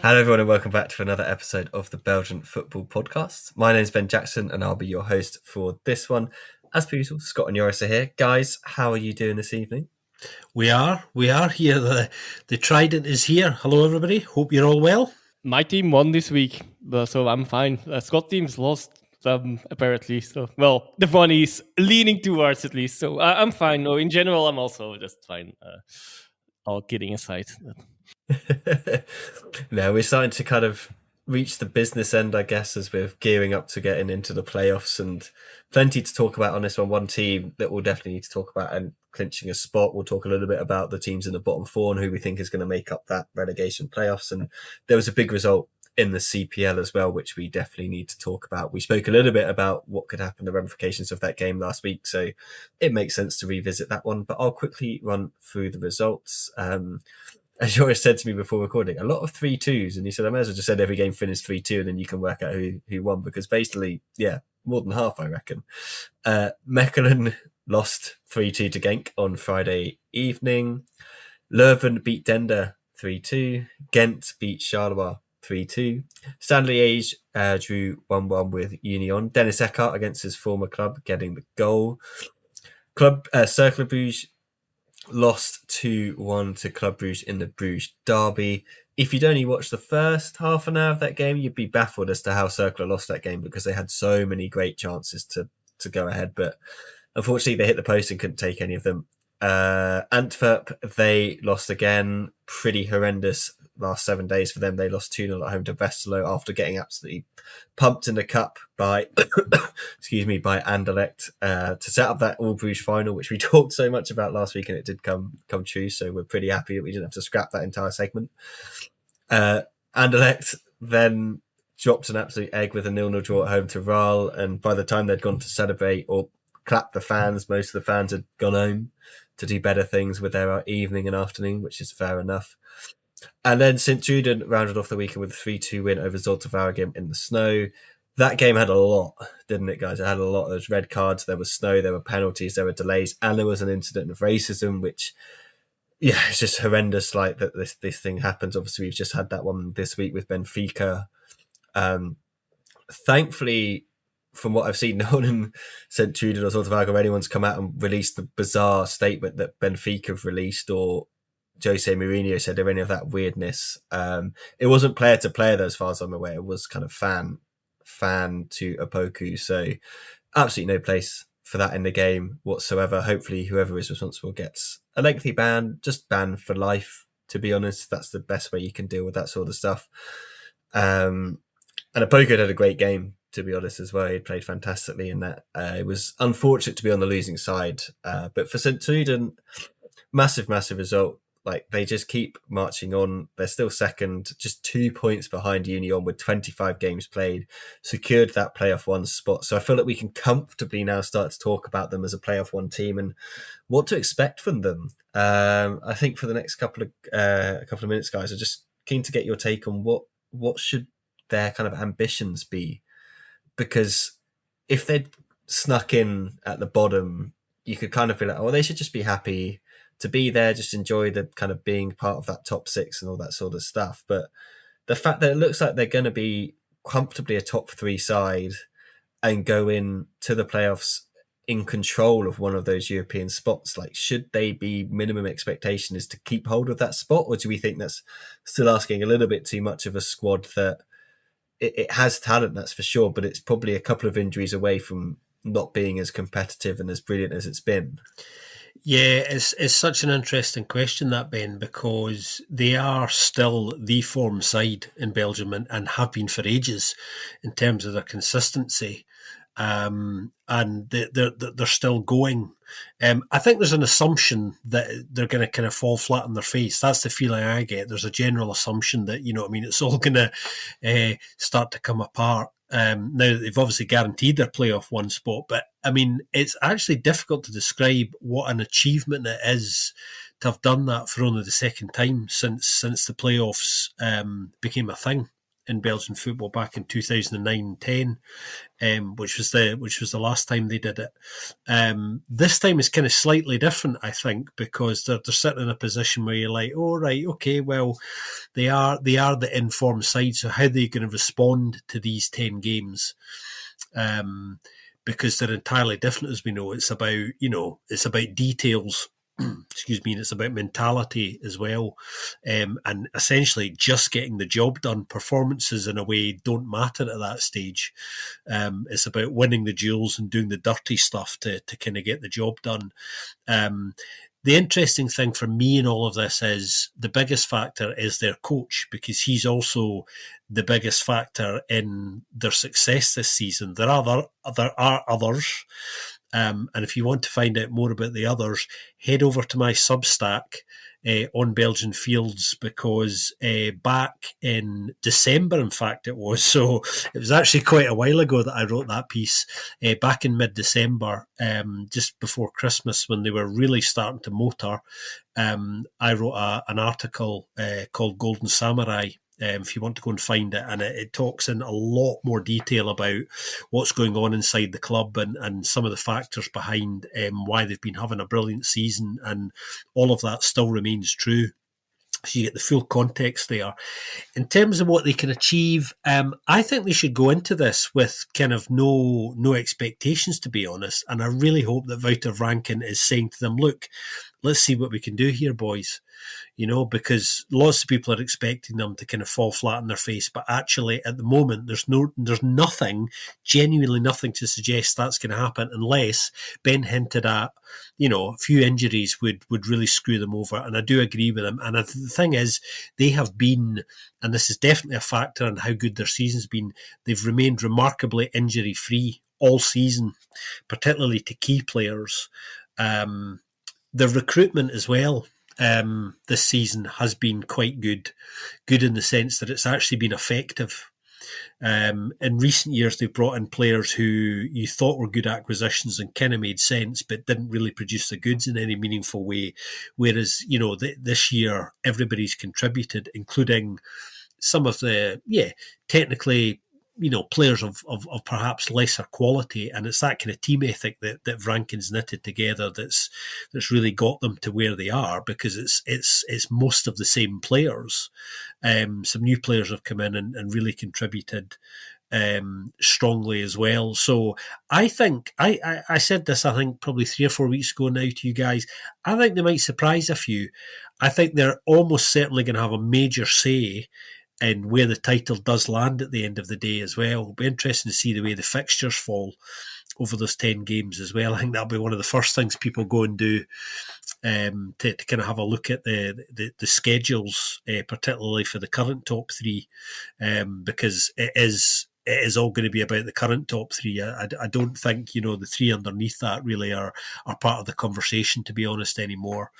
Hello, everyone, and welcome back to another episode of the Belgian Football Podcast. My name is Ben Jackson, and I'll be your host for this one. As per usual, Scott and Joris are here. Guys, how are you doing this evening? We are here. The Trident is here. Hello, everybody. Hope you're all well. My team won this week, so I'm fine. Scott team's lost, apparently. So, well, the one is leaning towards at least. So I'm fine. No, in general, I'm also just fine. All kidding aside. No, we're starting to kind of reach the business end, I guess, as we're gearing up to getting into the playoffs, and plenty to talk about on this one. One team that we'll definitely need to talk about and clinching a spot. We'll talk a little bit about the teams in the bottom four and who we think is going to make up that relegation playoffs. And there was a big result in the CPL as well, which we definitely need to talk about. We spoke a little bit about what could happen, the ramifications of that game last week, so it makes sense to revisit that one. But I'll quickly run through the results. As Joris said to me before recording, a lot of 3-2s, and he said I may as well just said every game finished 3-2, and then you can work out who won, because basically, yeah, more than half, I reckon. Mechelen lost 3-2 to Genk on Friday evening. Leuven beat Dender 3-2. Ghent beat Charleroi 3-2. Stade Liège drew 1-1 with Union. Dennis Eckhart against his former club getting the goal. Cercle Bruges lost 2-1 to Club Bruges in the Bruges derby. If you'd only watched the first half an hour of that game, you'd be baffled as to how Cercle lost that game, because they had so many great chances to go ahead. But unfortunately, they hit the post and couldn't take any of them. Antwerp, they lost again. Pretty horrendous last 7 days for them. They lost 2-0 at home to Westerlo after getting absolutely pumped in the cup by by Anderlecht to set up that All Bruges final, which we talked so much about last week, and it did come true. So we're pretty happy that we didn't have to scrap that entire segment. Anderlecht then dropped an absolute egg with a 0-0 draw at home to Raal, and by the time they'd gone to celebrate or clap the fans, most of the fans had gone home to do better things with their evening and afternoon, which is fair enough. And then Sint Truiden rounded off the weekend with a 3-2 win over Zulte Waregem in the snow. That game had a lot, didn't it, guys? It had a lot. There was red cards, there was snow, there were penalties, there were delays, and there was an incident of racism, which, yeah, it's just horrendous. Like that, this thing happens. Obviously, we've just had that one this week with Benfica. Thankfully, from what I've seen, no one in Sint Truiden or Zulte Waregem or anyone's come out and released the bizarre statement that Benfica have released, or Jose Mourinho said, or any of that weirdness. It wasn't player to player, though, as far as I'm aware. It was kind of fan to Opoku. So absolutely no place for that in the game whatsoever. Hopefully whoever is responsible gets a lengthy ban, just ban for life, to be honest. That's the best way you can deal with that sort of stuff. And Opoku had a great game, to be honest, as well. He played fantastically in that. It was unfortunate to be on the losing side. But for Sint Truiden, massive result. Like, they just keep marching on. They're still second, just 2 points behind Union with 25 games played, secured that playoff one spot. So I feel like we can comfortably now start to talk about them as a playoff one team and what to expect from them. I think for the next couple of minutes, guys, I'm just keen to get your take on what should their kind of ambitions be, because if they'd snuck in at the bottom, you could kind of be like, oh, they should just be happy to be there, just enjoy the kind of being part of that top six and all that sort of stuff. But the fact that it looks like they're going to be comfortably a top three side and go in to the playoffs in control of one of those European spots, like, should they be minimum expectation is to keep hold of that spot? Or do we think that's still asking a little bit too much of a squad that it has talent, that's for sure, but it's probably a couple of injuries away from not being as competitive and as brilliant as it's been? Yeah, it's such an interesting question, that, Ben, because they are still the form side in Belgium and have been for ages in terms of their consistency. And they're still going. I think there's an assumption that they're going to kind of fall flat on their face. That's the feeling I get. There's a general assumption that, it's all going to start to come apart. Now, they've obviously guaranteed their playoff one spot, but it's actually difficult to describe what an achievement it is to have done that for only the second time since the playoffs became a thing. in Belgian football back in 2009-10, which was the last time they did it. This time is kind of slightly different, I think, because they're sitting in a position where you're like, oh right, okay, well, they are the informed side, so how are they going to respond to these 10 games? Because they're entirely different, as we know. It's about details. Excuse me, and it's about mentality as well, and essentially just getting the job done. Performances in a way don't matter at that stage. It's about winning the duels and doing the dirty stuff to kind of get the job done. The interesting thing for me in all of this is the biggest factor is their coach, because he's also the biggest factor in their success this season. There are others. And if you want to find out more about the others, head over to my Substack on Belgian Fields, because back in December, in fact, it was actually quite a while ago that I wrote that piece, back in mid-December, just before Christmas, when they were really starting to motor. I wrote an article called Golden Samurai, if you want to go and find it, and it talks in a lot more detail about what's going on inside the club and some of the factors behind why they've been having a brilliant season, and all of that still remains true. So you get the full context there. In terms of what they can achieve, I think they should go into this with kind of no expectations, to be honest. And I really hope that Wouter Rankin is saying to them, look, let's see what we can do here, boys. Because lots of people are expecting them to kind of fall flat on their face, but actually at the moment there's genuinely nothing to suggest that's going to happen, unless Ben hinted at, a few injuries would really screw them over. And I do agree with him. And the thing is, they have been, and this is definitely a factor in how good their season's been, they've remained remarkably injury free all season, particularly to key players. The recruitment as well, this season has been quite good in the sense that it's actually been effective. In recent years, they've brought in players who you thought were good acquisitions and kind of made sense, but didn't really produce the goods in any meaningful way. Whereas, this year, everybody's contributed, including some of the, technically, players of perhaps lesser quality, and it's that kind of team ethic that Rankin's knitted together that's really got them to where they are, because it's most of the same players. Some new players have come in and really contributed strongly as well. So I think I said this, I think probably 3 or 4 weeks ago now to you guys. I think they might surprise a few. I think they're almost certainly going to have a major say in where the title does land at the end of the day as well. It'll be interesting to see the way the fixtures fall over those 10 games as well. I think that'll be one of the first things people go and do, to kind of have a look at the schedules, particularly for the current top 3, because it is all going to be about the current top 3. I don't think, the 3 underneath that really are part of the conversation, to be honest, anymore.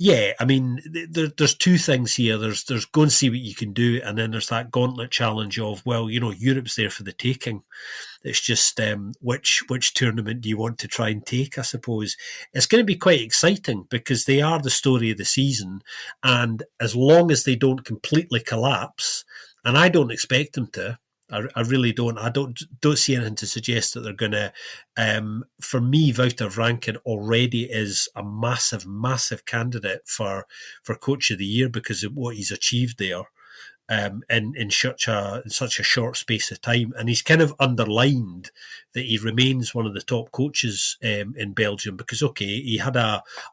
Yeah, I mean, there's 2 things here. There's go and see what you can do, and then there's that gauntlet challenge of, well, Europe's there for the taking. It's just which tournament do you want to try and take, I suppose. It's going to be quite exciting because they are the story of the season, and as long as they don't completely collapse, and I don't expect them to, I really don't. I don't see anything to suggest that they're going to. For me, Wouter Rankin already is a massive, massive candidate for Coach of the Year because of what he's achieved there. In such a short space of time, and he's kind of underlined that he remains one of the top coaches in Belgium, because he had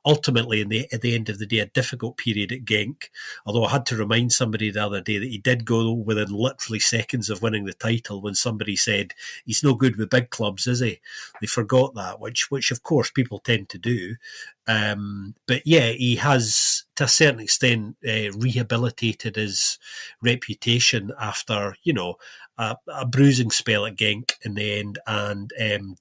ultimately at the end of the day a difficult period at Genk, although I had to remind somebody the other day that he did go within literally seconds of winning the title when somebody said he's no good with big clubs, is he? They forgot that, which of course people tend to do. But yeah, he has to a certain extent rehabilitated his reputation after a bruising spell at Genk in the end, and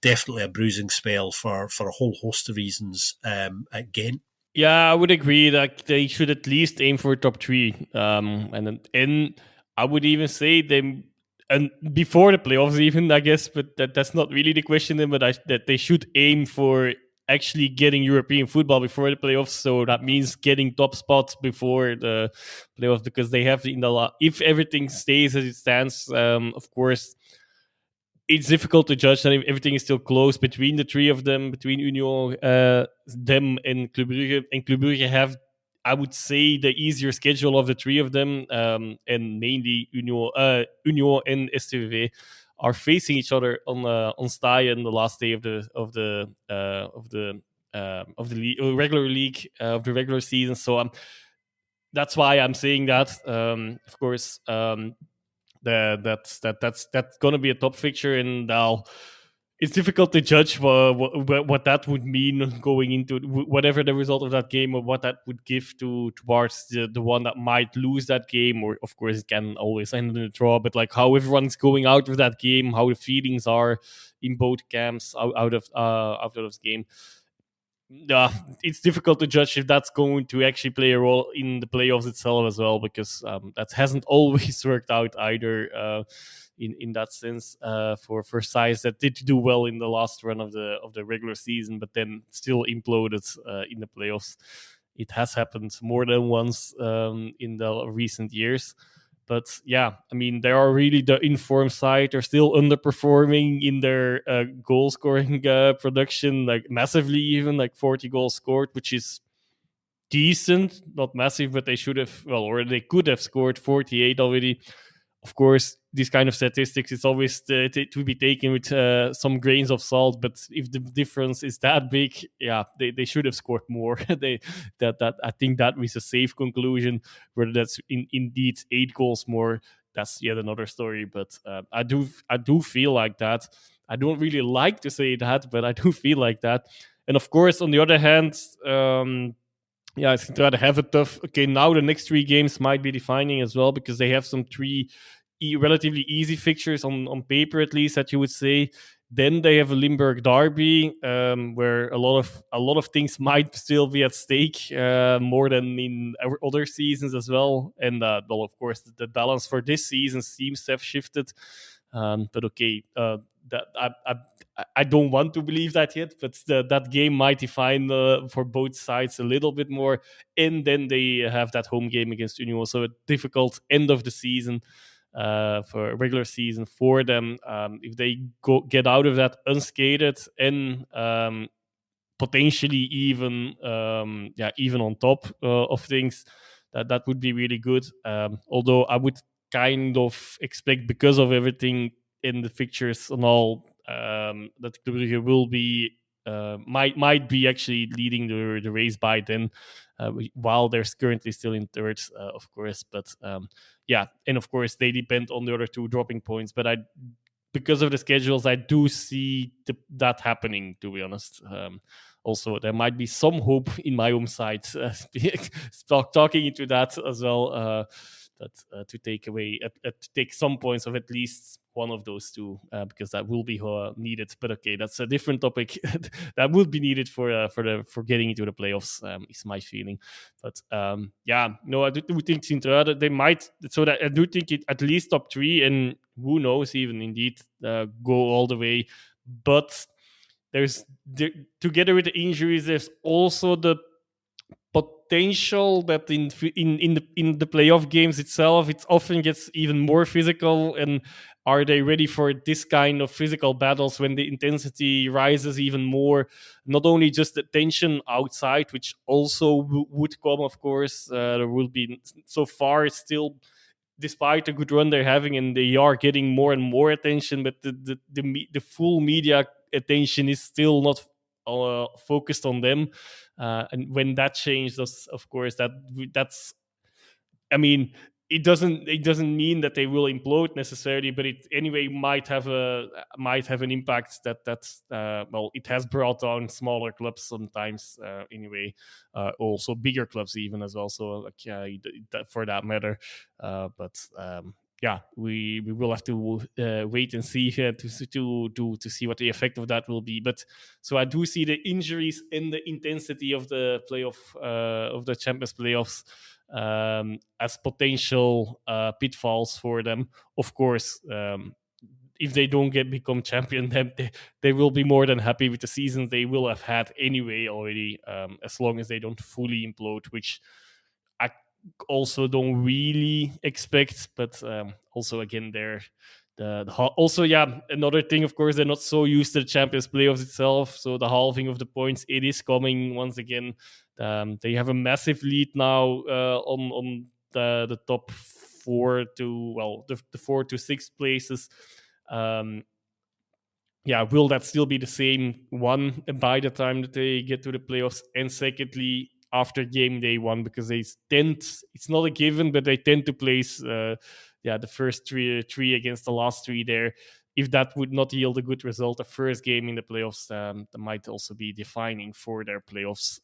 definitely a bruising spell for a whole host of reasons at Ghent. Yeah, I would agree that they should at least aim for top 3, and I would even say them. And before the playoffs, even, I guess, but that's not really the question. But that they should aim for actually getting European football before the playoffs. So that means getting top spots before the playoffs, because they have if everything stays as it stands, of course, it's difficult to judge that everything is still close between the three of them, between Union, them, and Club Brugge. And Club Brugge have, I would say, the easier schedule of the three of them, and mainly Union and STVV are facing each other on Staaien the last day of the regular league of the regular season. So that's why I'm saying that. Of course. That's going to be a top fixture, and it's difficult to judge what that would mean going into whatever the result of that game, or what that would give towards the one that might lose that game. Or of course it can always end in a draw, but like how everyone's going out of that game, how the feelings are in both camps out of this game. Yeah, it's difficult to judge if that's going to actually play a role in the playoffs itself as well, because that hasn't always worked out either. In that sense, for sides that did do well in the last run of the regular season, but then still imploded in the playoffs. It has happened more than once in the recent years. But yeah, I mean, they are really the informed side. They're still underperforming in their goal scoring production, like massively, even like 40 goals scored, which is decent, not massive, but they should have, or they could have scored 48 already. Of course, these kind of statistics, it's always to be taken with some grains of salt. But if the difference is that big, yeah, they should have scored more. That I think that was a safe conclusion. Whether that's indeed 8 goals more, that's yet another story. But I do feel like that. I don't really like to say that, but I do feel like that. And of course, on the other hand, yeah, I think they have a tough. Okay, now the next 3 games might be defining as well, because they have some 3 relatively easy fixtures on paper, at least, that you would say. Then they have a Limburg derby, where a lot of things might still be at stake, more than in other seasons as well. And well, of course, the balance for this season seems to have shifted. But okay, that I don't want to believe that yet, but that game might define for both sides a little bit more. And then they have that home game against Union, so a difficult end of the season for a regular season for them. If they get out of that unscathed and potentially even even on top of things, that would be really good. Although I would kind of expect, because of everything in the fixtures and all, that Club Brugge will be might be actually leading the race by then, while they're currently still in third, of course. But yeah, and of course they depend on the other 2 dropping points. But because of the schedules, I do see that happening, to be honest. Also, there might be some hope in my own side, talking into that as well. To take some points of at least one of those 2, because that will be needed. But okay, that's a different topic. That would be needed for getting into the playoffs, is my feeling. But yeah, no, I do think Sint Truiden, they might. So that I do think it at least top 3, and who knows, even indeed go all the way. But there's together with the injuries, there's also the potential that in the playoff games itself, it often gets even more physical. And are they ready for this kind of physical battles when the intensity rises even more? Not only just the tension outside, which also would come, of course. There will be, so far, it's still, despite the good run they're having, and they are getting more and more attention, but the full media attention is still not focused on them. And when that changes, of course, that's, I mean, it doesn't mean that they will implode necessarily, but it anyway might have an impact that's well, it has brought down smaller clubs sometimes, anyway, also bigger clubs even as well. So like, for that matter, but yeah, we will have to wait and see to see what the effect of that will be. But so I do see the injuries and the intensity of the playoff of the Champions playoffs as potential pitfalls for them. Of course, if they don't become champion, then they will be more than happy with the season they will have had anyway already, as long as they don't fully implode, which I also don't really expect. But also again, also, another thing, of course, they're not so used to the Champions playoffs itself, so the halving of the points, it is coming once again. They have a massive lead now on the top the 4 to 6 places. Will that still be the same one by the time that they get to the playoffs? And secondly, after game day 1, because it's not a given, but they tend to place the first three against the last 3 there. If that would not yield a good result, the first game in the playoffs, that might also be defining for their playoffs,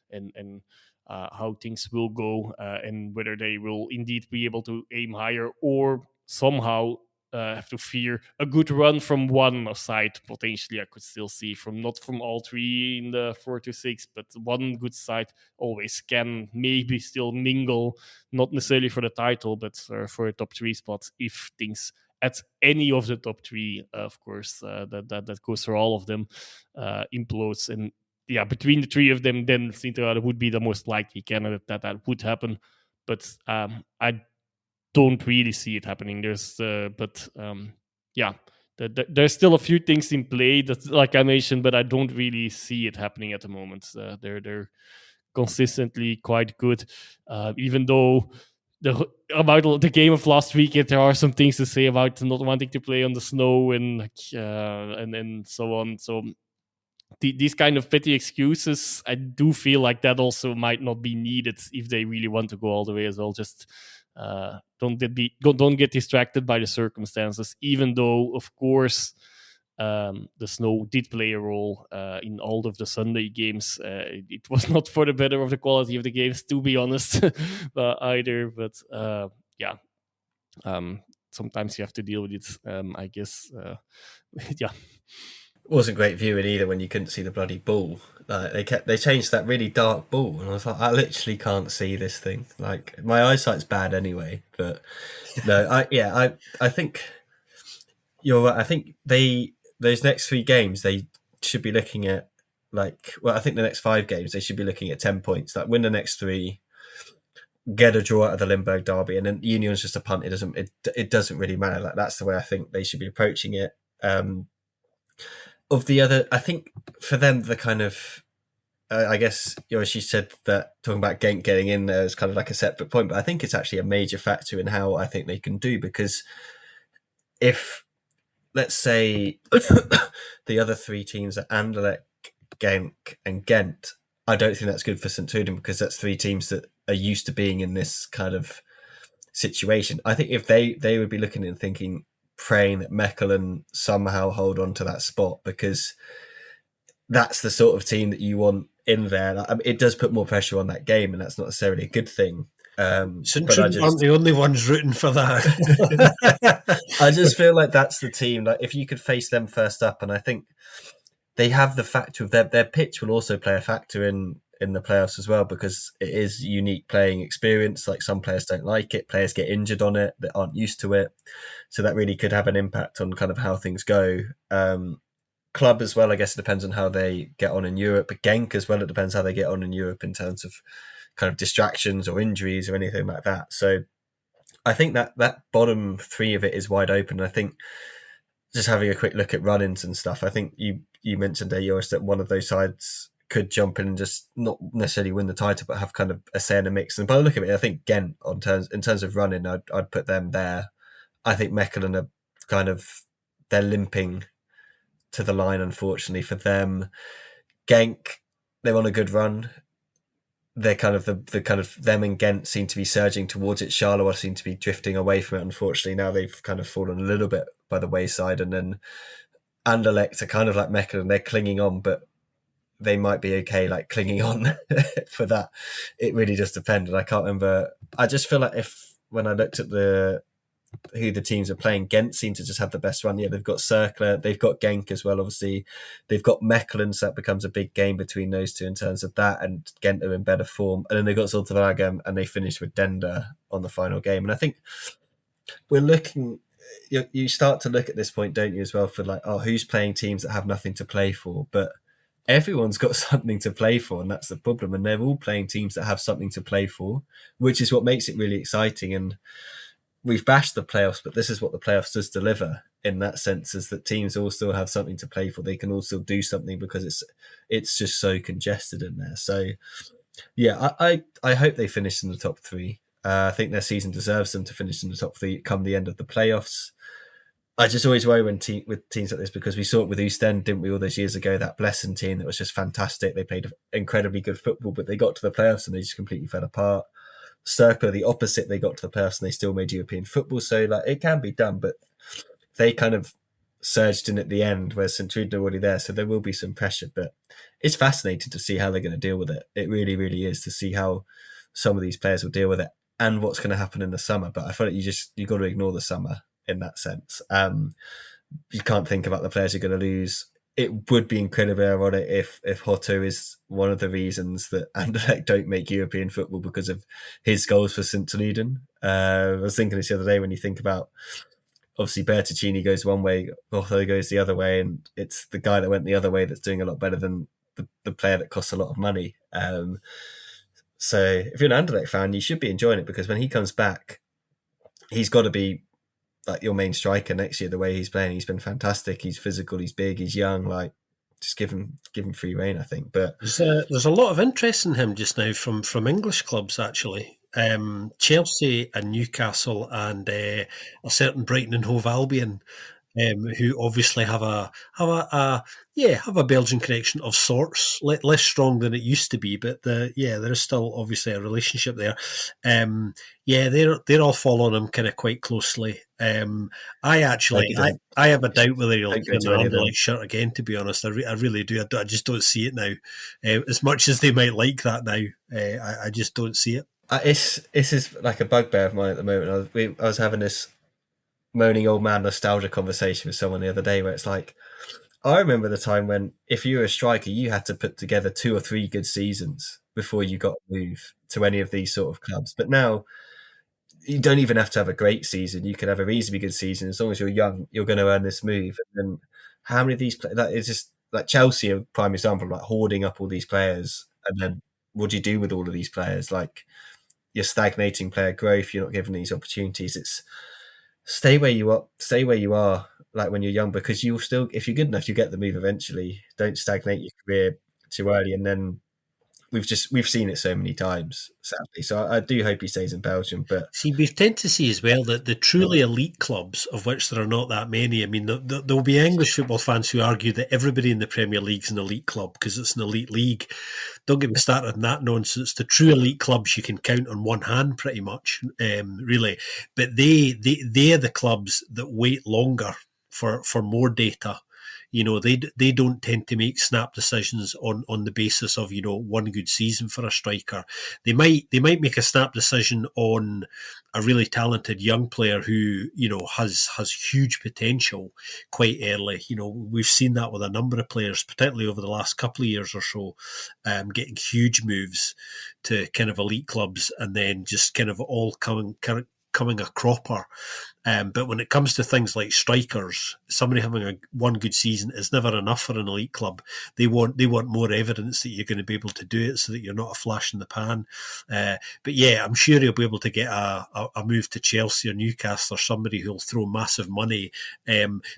and how things will go, and whether they will indeed be able to aim higher, or somehow have to fear a good run from one side. Potentially, I could still see not from all 3 in the 4 to 6, but one good side always can maybe still mingle, not necessarily for the title, but for a top 3 spot if things at any of the top 3, of course, that goes for all of them, implodes. And between the 3 of them, then Sint Truiden would be the most likely candidate that would happen. But I don't really see it happening. There's still a few things in play that, like I mentioned, but I don't really see it happening at the moment. They're consistently quite good, even though about the game of last weekend, there are some things to say about not wanting to play on the snow and so on. So these kind of petty excuses, I do feel like that also might not be needed if they really want to go all the way as well. Just don't get distracted by the circumstances, even though, of course, the snow did play a role in all of the Sunday games. It was not for the better of the quality of the games, to be honest, either. But sometimes you have to deal with it, I guess. It wasn't great viewing either when you couldn't see the bloody ball. Like they changed that really dark ball, and I was like, I literally can't see this thing. Like, my eyesight's bad anyway. But no, I think you're right. I think those next 3 games they should be looking at, I think the next 5 games they should be looking at 10 points. Like, win the next 3, get a draw out of the Limburg derby, and then Union's just a punt. It doesn't really matter. Like, that's the way I think they should be approaching it. Of the other, I think for them, the kind of, I guess, Joris, you said that talking about Genk getting in there is kind of like a separate point, but I think it's actually a major factor in how I think they can do, because if, let's say, the other 3 teams are Anderlecht, Genk and Ghent, I don't think that's good for Sint Truiden, because that's 3 teams that are used to being in this kind of situation. I think if they would be looking and thinking, praying that Mechelen somehow hold on to that spot, because that's the sort of team that you want in there. It does put more pressure on that game, and that's not necessarily a good thing. St Truiden aren't the only ones rooting for that. I just feel like that's the team. Like, if you could face them first up, and I think they have the factor of their pitch will also play a factor in the playoffs as well, because it is unique playing experience. Like, some players don't like it, players get injured on it that aren't used to it, so that really could have an impact on kind of how things go. Club as well, I guess it depends on how they get on in Europe, but Genk as well, it depends how they get on in Europe in terms of kind of distractions or injuries or anything like that. So I think that bottom 3 of it is wide open. I think just having a quick look at run-ins and stuff, I think you mentioned there, Joris, that one of those sides could jump in and just not necessarily win the title, but have kind of a say in the mix. And by the look of it, I think Ghent, in terms of running, I'd put them there. I think Mechelen are kind of, they're limping to the line, unfortunately for them. Genk, they're on a good run. They're kind of the kind of, them and Ghent seem to be surging towards it. Charleroi seem to be drifting away from it, unfortunately. Now they've kind of fallen a little bit by the wayside. And then Anderlecht are kind of like Mechelen, they're clinging on, but they might be okay, like, clinging on for that. It really just depends. I can't remember. I just feel like when I looked at who the teams are playing, Ghent seem to just have the best run. Yeah, they've got Cercle, they've got Genk as well, obviously. They've got Mechelen, so that becomes a big game between those 2 in terms of that, and Ghent are in better form. And then they've got Zultavagam, and they finished with Dender on the final game. And I think we're looking, you start to look at this point, don't you, as well, for like, oh, who's playing teams that have nothing to play for? But everyone's got something to play for, and that's the problem. And they're all playing teams that have something to play for, which is what makes it really exciting. And we've bashed the playoffs, but this is what the playoffs does deliver in that sense, is that teams all still have something to play for. They can all still do something because it's just so congested in there. So yeah, I hope they finish in the top three. I think their season deserves them to finish in the top three come the end of the playoffs. I just always worry with teams like this, because we saw it with Ostend, didn't we, all those years ago, that Blessing team that was just fantastic. They played incredibly good football, but they got to the playoffs and they just completely fell apart. Circle the opposite, they got to the playoffs and they still made European football. So like, it can be done, but they kind of surged in at the end where Sint Truiden are already there. So there will be some pressure, but it's fascinating to see how they're going to deal with it. It really, really is, to see how some of these players will deal with it and what's going to happen in the summer. But I feel like you got to ignore the summer in that sense. You can't think about the players you're going to lose. It would be incredibly ironic if Hotto is one of the reasons that Anderlecht don't make European football because of his goals for Sint Truiden. I was thinking this the other day, when you think about, obviously Bertuccini goes one way, Hotto goes the other way, and it's the guy that went the other way that's doing a lot better than the player that costs a lot of money. So if you're an Anderlecht fan, you should be enjoying it, because when he comes back, he's got to be like your main striker next year. The way he's playing, he's been fantastic. He's physical, he's big, he's young. Like, just give him free reign, I think. But there's a lot of interest in him just now from English clubs, actually. Chelsea and Newcastle and a certain Brighton and Hove Albion, who obviously have a Belgian connection of sorts, less strong than it used to be, but there is still obviously a relationship there. They're all following him kind of quite closely. I have a doubt whether he'll Don't go turn to the any of them. Anderlecht shirt again. To be honest, I really do. I just don't see it now. As much as they might like that now, I just don't see it. This is like a bugbear of mine at the moment. I was having this moaning old man nostalgia conversation with someone the other day, where it's like, I remember the time when, if you were a striker, you had to put together 2 or 3 good seasons before you got a move to any of these sort of clubs. But now you don't even have to have a great season. You can have a reasonably good season. As long as you're young, you're going to earn this move. And then how many of these that is just like Chelsea, a prime example, like hoarding up all these players. And then what do you do with all of these players? Like, you're stagnating player growth. You're not given these opportunities. It's stay where you are, like when you're young, because you'll still, if you're good enough, you get the move eventually. Don't stagnate your career too early. And then we've seen it so many times, sadly. So I do hope he stays in Belgium. But see, we tend to see as well that the truly elite clubs, of which there are not that many, I mean, there'll be English football fans who argue that everybody in the Premier League's an elite club because it's an elite league. Don't get me started on that nonsense. The true elite clubs you can count on one hand, pretty much, really. But they're the clubs that wait longer for more data. They don't tend to make snap decisions on the basis of one good season for a striker. They might make a snap decision on a really talented young player who has huge potential quite early. We've seen that with a number of players, particularly over the last couple of years or so, getting huge moves to kind of elite clubs and then just kind of all coming a cropper. But when it comes to things like strikers, somebody having one good season is never enough for an elite club. They want more evidence that you're going to be able to do it, so that you're not a flash in the pan. But yeah, I'm sure he'll be able to get a move to Chelsea or Newcastle or somebody who'll throw massive money.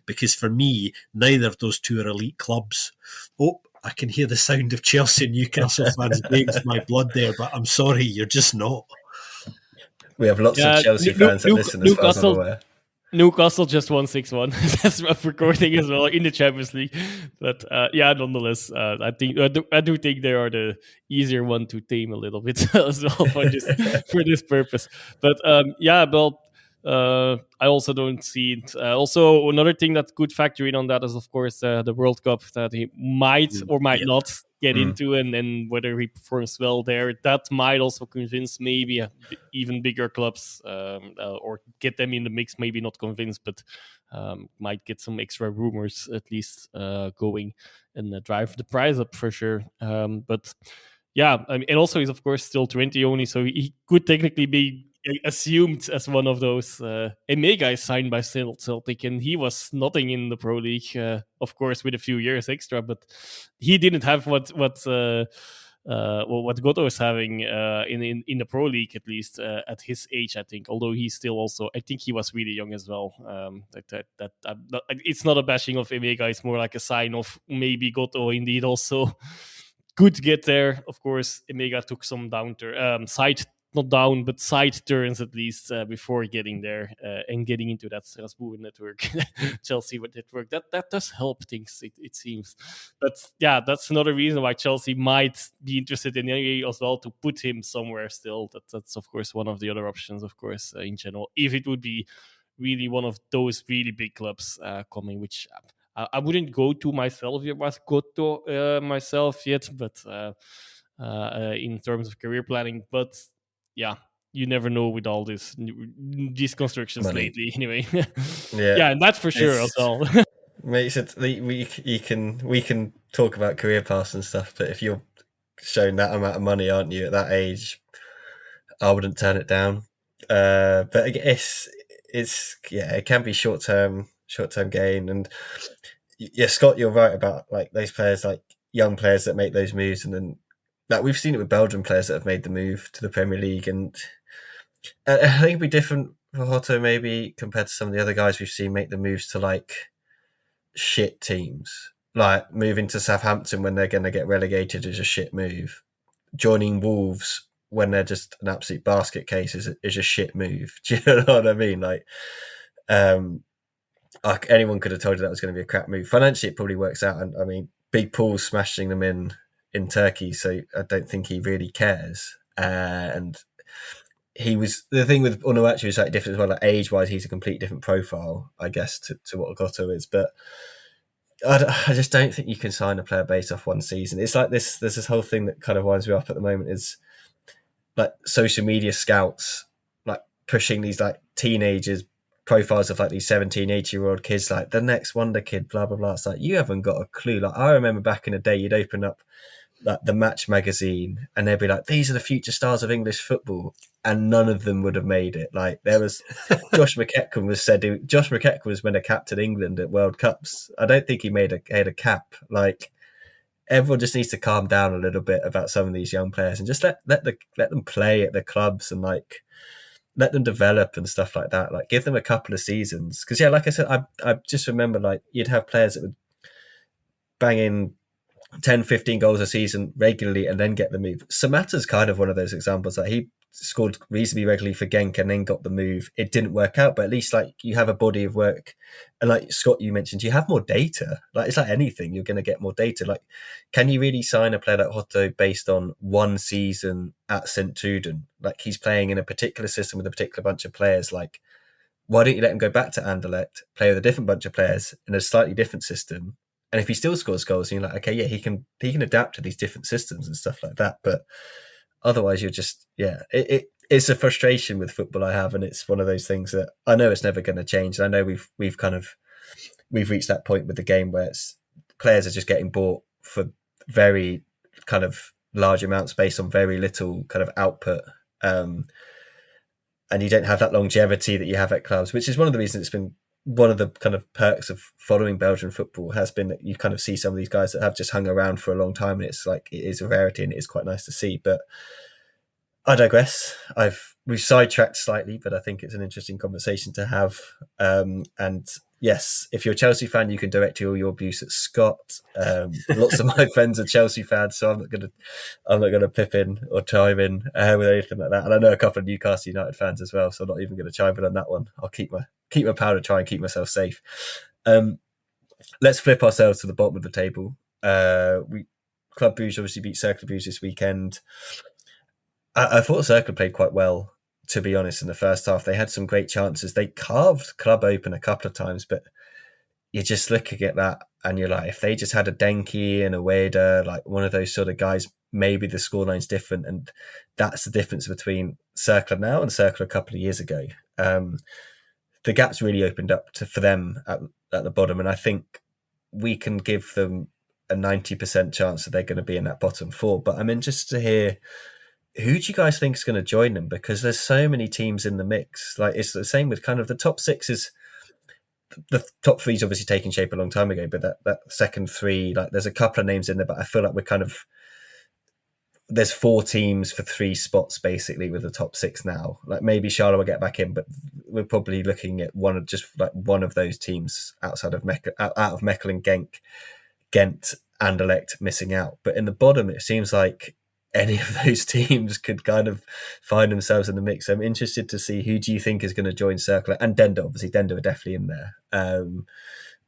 Because for me, neither of those two are elite clubs. Oh, I can hear the sound of Chelsea and Newcastle fans baying to my blood there, but I'm sorry, you're just not. we have lots of Chelsea fans that listen, as far as I'm aware. Newcastle just won 6-1. That's rough recording as well in the Champions League. But nonetheless, I do think they are the easier one to tame a little bit as well for this purpose. But I also don't see it. Also, another thing that could factor in on that is, of course, the World Cup that he might or might not get into, and whether he performs well there. That might also convince maybe even bigger clubs or get them in the mix. Maybe not convince, but might get some extra rumors at least going and drive the price up for sure. But yeah, and also he's of course still 20 only, so he could technically be assumed as one of those. Emega is signed by Celtic, and he was nothing in the Pro League, of course, with a few years extra, but he didn't have what Goto is having in the Pro League, at least at his age, I think. Although he's still also, I think he was really young as well. It's not a bashing of Emega; it's more like a sign of maybe Goto indeed also could get there. Of course, Emega took some not down, but side turns at least before getting there and getting into that Strasbourg network, Chelsea network. That does help things, it seems. But yeah, that's another reason why Chelsea might be interested in Henry as well, to put him somewhere still. That's of course one of the other options, of course, in general. If it would be really one of those really big clubs coming, which I wouldn't go to myself yet, myself yet, but in terms of career planning. But yeah, you never know with all these constructions lately. Anyway, yeah, and that's for sure as well. Makes it we can talk about career paths and stuff, but if you're showing that amount of money, aren't you, at that age, I wouldn't turn it down. But I guess it can be short term gain, and yeah, Scott, you're right about like those players, like young players that make those moves, and then like we've seen it with Belgian players that have made the move to the Premier League, and I think it'd be different for Hotto maybe compared to some of the other guys we've seen make the moves to like shit teams, like moving to Southampton when they're going to get relegated is a shit move. Joining Wolves when they're just an absolute basket case is a shit move. Do you know what I mean? Like anyone could have told you that was going to be a crap move. Financially, it probably works out. And I mean, Big Paul's smashing them in Turkey, so I don't think he really cares. And he was, the thing with Onuachu is like different as well. Like age-wise, he's a complete different profile, I guess, to what Goto is. But I just don't think you can sign a player based off one season. It's like this. There's this whole thing that kind of winds me up at the moment is like social media scouts like pushing these like teenagers profiles of like these 17, 18-year-old kids, like the next wonder kid, blah blah blah. It's like you haven't got a clue. Like I remember back in the day, you'd open up like the Match magazine and they'd be like, these are the future stars of English football, and none of them would have made it. Like there was Josh McEachran was meant to captain England at World Cups. I don't think he made a cap. Like everyone just needs to calm down a little bit about some of these young players and just let them play at the clubs and like let them develop and stuff like that. Like give them a couple of seasons. Because yeah, like I said, I just remember like you'd have players that would bang in 10, 15 goals a season regularly and then get the move. Samatta's kind of one of those examples that he scored reasonably regularly for Genk and then got the move. It didn't work out, but at least like you have a body of work. And like Scott, you mentioned, you have more data. Like it's like anything, you're going to get more data. Like, can you really sign a player like Hotto based on one season at Sint Truiden? Like he's playing in a particular system with a particular bunch of players. Like, why don't you let him go back to Anderlecht, play with a different bunch of players in a slightly different system? And if he still scores goals, and you're like, okay, yeah, he can adapt to these different systems and stuff like that. But otherwise, you're just, it's a frustration with football I have, and it's one of those things that I know it's never going to change. I know we've reached that point with the game where players are just getting bought for very kind of large amounts based on very little kind of output, and you don't have that longevity that you have at clubs, which is one of the reasons it's been. One of the kind of perks of following Belgian football has been that you kind of see some of these guys that have just hung around for a long time, and it's like it is a rarity and it is quite nice to see. But I digress. We've sidetracked slightly, but I think it's an interesting conversation to have. And yes, if you're a Chelsea fan, you can direct all your abuse at Scott. Lots of my friends are Chelsea fans, so I'm not gonna pip in or chime in with anything like that. And I know a couple of Newcastle United fans as well, so I'm not even going to chime in on that one. I'll keep my powder, try and keep myself safe. Let's flip ourselves to the bottom of the table. Club Brugge obviously beat Cercle Brugge this weekend. I thought Cercle played quite well, to be honest, in the first half. They had some great chances. They carved Club open a couple of times, but you're just looking at that and you're like, if they just had a Denki and a Weda, like one of those sort of guys, maybe the scoreline's different. And that's the difference between Cercle now and Cercle a couple of years ago. The gap's really opened up for them at the bottom, and I think we can give them a 90% chance that they're going to be in that bottom four. But I'm interested to hear who do you guys think is going to join them? Because there's so many teams in the mix. Like it's the same with kind of the top six is the top three's obviously taking shape a long time ago, but that second three, like there's a couple of names in there, but I feel like we're kind of there's 4 teams for 3 spots basically with the top 6 now. Like maybe Charlotte will get back in, but we're probably looking at one of those teams outside of out of Mechelen, Ghent, Anderlecht missing out. But in the bottom, it seems like any of those teams could kind of find themselves in the mix. I'm interested to see who do you think is going to join Circle and Dender. Obviously, Dender are definitely in there.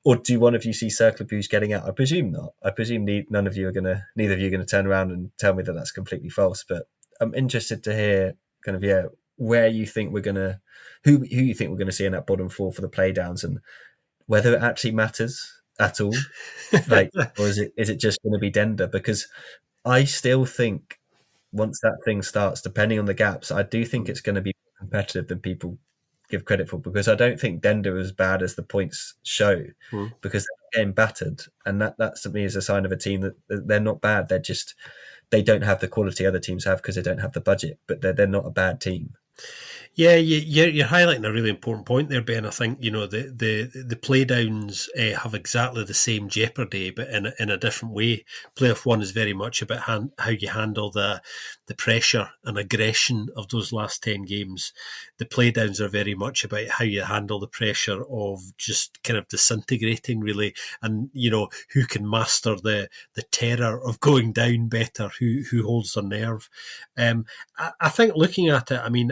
Or do one of you see Circle Bruges getting out? I presume not. I presume neither of you are going to turn around and tell me that that's completely false. But I'm interested to hear kind of where you think we're gonna who you think we're going to see in that bottom 4 for the playdowns and whether it actually matters at all. Like, or is it just going to be Dender? Because I still think once that thing starts, depending on the gaps, I do think it's going to be more competitive than people give credit for, because I don't think Dender is as bad as the points show, because they're getting battered, and that to me is a sign of a team that they're not bad. They don't have the quality other teams have because they don't have the budget, but they're not a bad team. Yeah, you're highlighting a really important point there, Ben. I think the playdowns have exactly the same jeopardy, but in a different way. Playoff 1 is very much about how you handle the pressure and aggression of those last 10 games. The playdowns are very much about how you handle the pressure of just kind of disintegrating, really, and who can master the terror of going down better, who holds their nerve. I think looking at it, I mean,